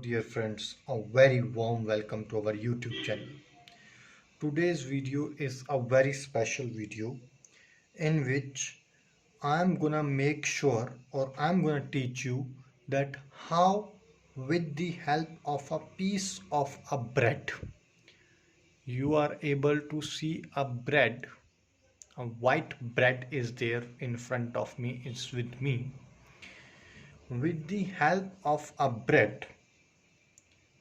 dear friends, a very warm welcome to our YouTube channel. Today's video is a very special video in which I'm gonna make sure or I'm gonna teach you that how with the help of a piece of a bread you are able to see a bread. A white bread is there in front of me, it's with me. With the help of a bread,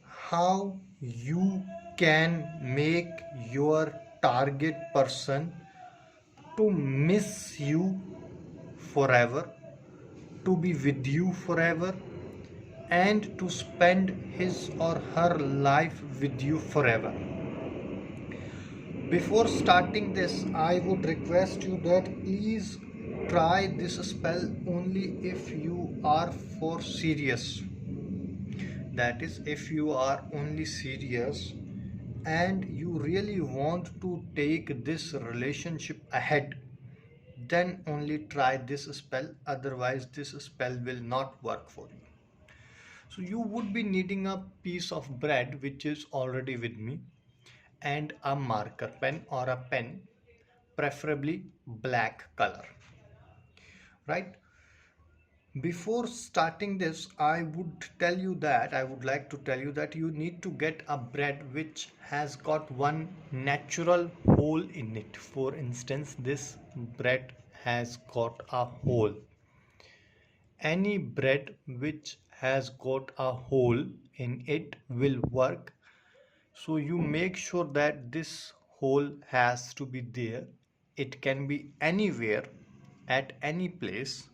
how you can make your target person to miss you forever, to be with you forever, and to spend his or her life with you forever. Before starting this, I would request you that please try this spell only if you are for serious. That is, if you are only serious and you really want to take this relationship ahead, then only try this spell. Otherwise this spell will not work for you. So you would be needing a piece of bread which is already with me, and a marker pen or a pen, preferably black color, right? Before starting this, I would like to tell you that you need to get a bread which has got one natural hole in it. For instance, this bread has got a hole. Any bread which has got a hole in it will work. So you make sure that this hole has to be there. It can be anywhere, at any place,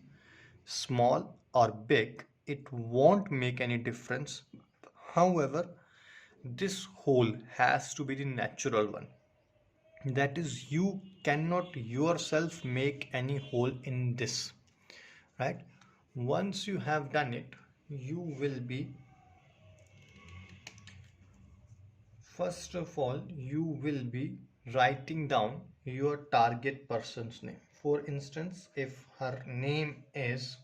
small or big, it won't make any difference. However, this hole has to be the natural one. That is, you cannot yourself make any hole in this, right? Once you have done it, you will be, first of all, you will be writing down your target person's name. For instance, if her name is,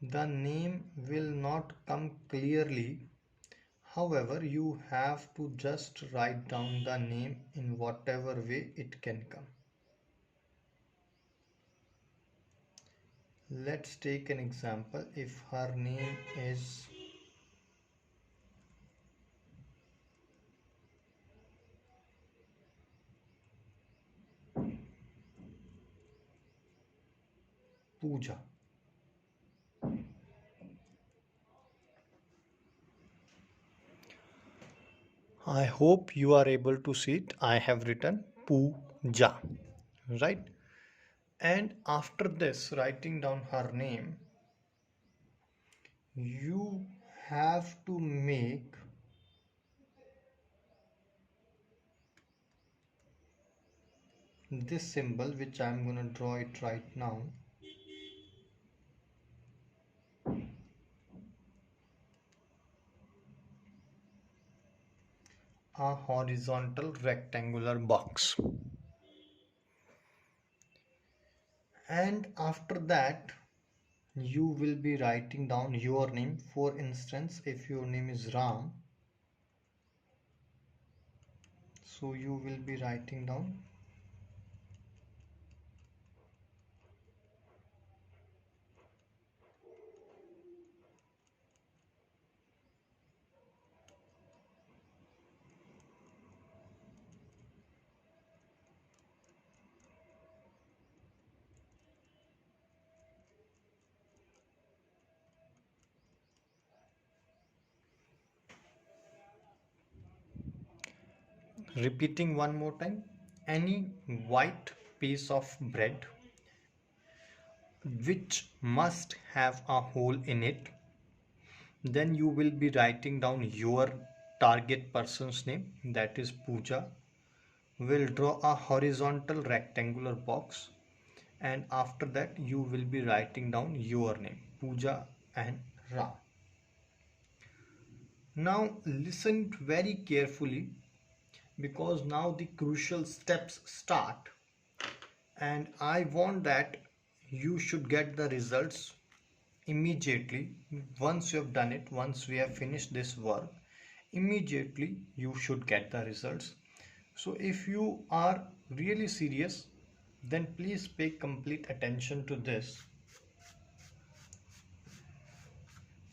the name will not come clearly. However, you have to just write down the name in whatever way it can come. Let's take an example. If her name is Pooja, I hope you are able to see it. I have written Pooja, right? And after this, writing down her name, you have to make this symbol, which I'm going to draw it right now. A horizontal rectangular box. And after that, you will be writing down your name. For instance, if your name is Ram, so you will be writing down repeating one more time, any white piece of bread which must have a hole in it. Then you will be writing down your target person's name, that is Pooja. Will draw a horizontal rectangular box, and after that you will be writing down your name, Pooja and Ram. Now listen very carefully, because now the crucial steps start. and I want that you should get the results immediately. Once you have done it, once we have finished this work, immediately you should get the results. So if you are really serious, then please pay complete attention to this.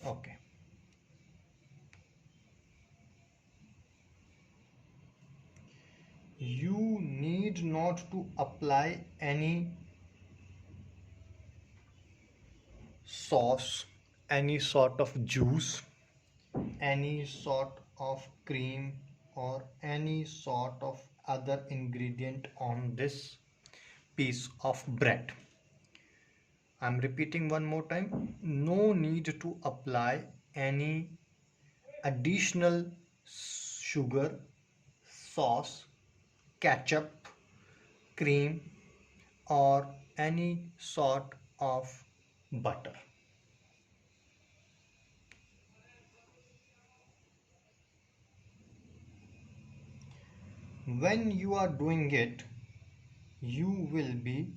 Okay. You need not to apply any sauce, any sort of juice, any sort of cream, or any sort of other ingredient on this piece of bread. I'm repeating one more time. No need to apply any additional sugar, sauce, ketchup, cream, or any sort of butter. When you are doing it, you will be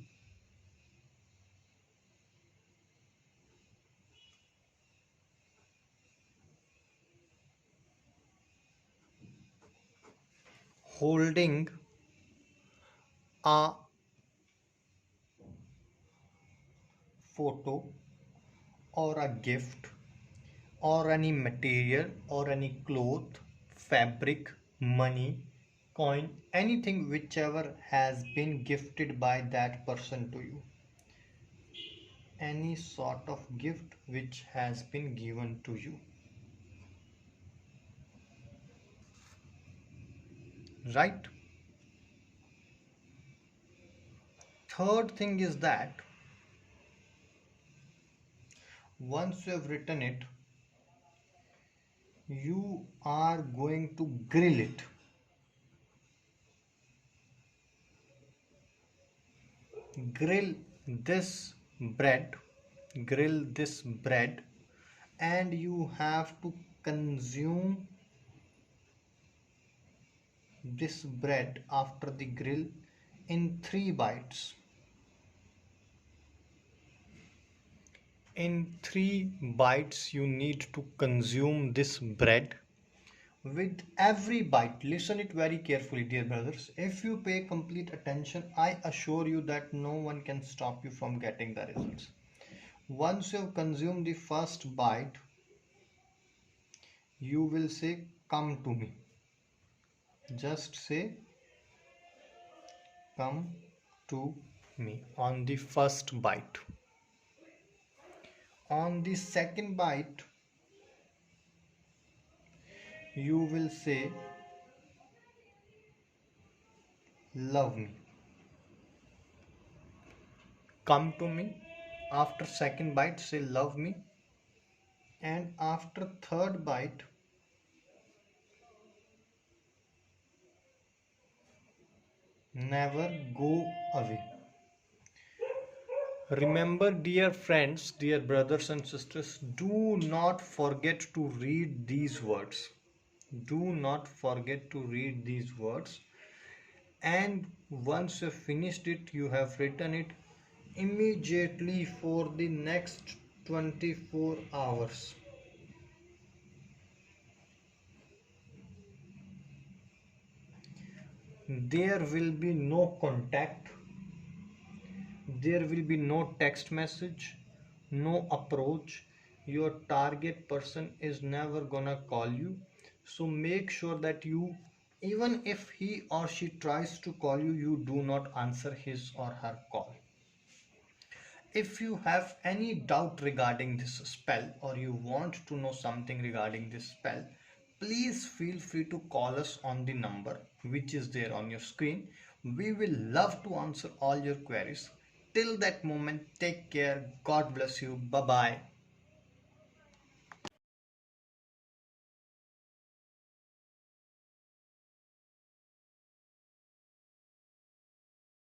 holding a photo or a gift or any material or any cloth, fabric, money, coin, anything whichever has been gifted by that person to you. Any sort of gift which has been given to you. Right? Third thing is that once you have written it, you are going to grill it. Grill this bread, grill this bread, and you have to consume this bread after the grill in 3 bites. In 3 bites, you need to consume this bread. With every bite, listen it very carefully, dear brothers. If you pay complete attention, I assure you that no one can stop you from getting the results. Once you have consumed the first bite, you will say, "Come to me." Just say, "Come to me" on the first bite. On the second bite, you will say, "Love me." Come to me. After second bite, say, "Love me." And after third bite, never go away. Remember, dear friends, dear brothers and sisters, do not forget to read these words. Do not forget to read these words. And once you've finished it, you have written it immediately for the next 24 hours. There will be no contact, there will be no text message, no approach. Your target person is never gonna call you. So make sure that you, even if he or she tries to call you, you do not answer his or her call. If you have any doubt regarding this spell or you want to know something regarding this spell, please feel free to call us on the number which is there on your screen. We will love to answer all your queries. Till that moment, take care. God bless you. Bye bye.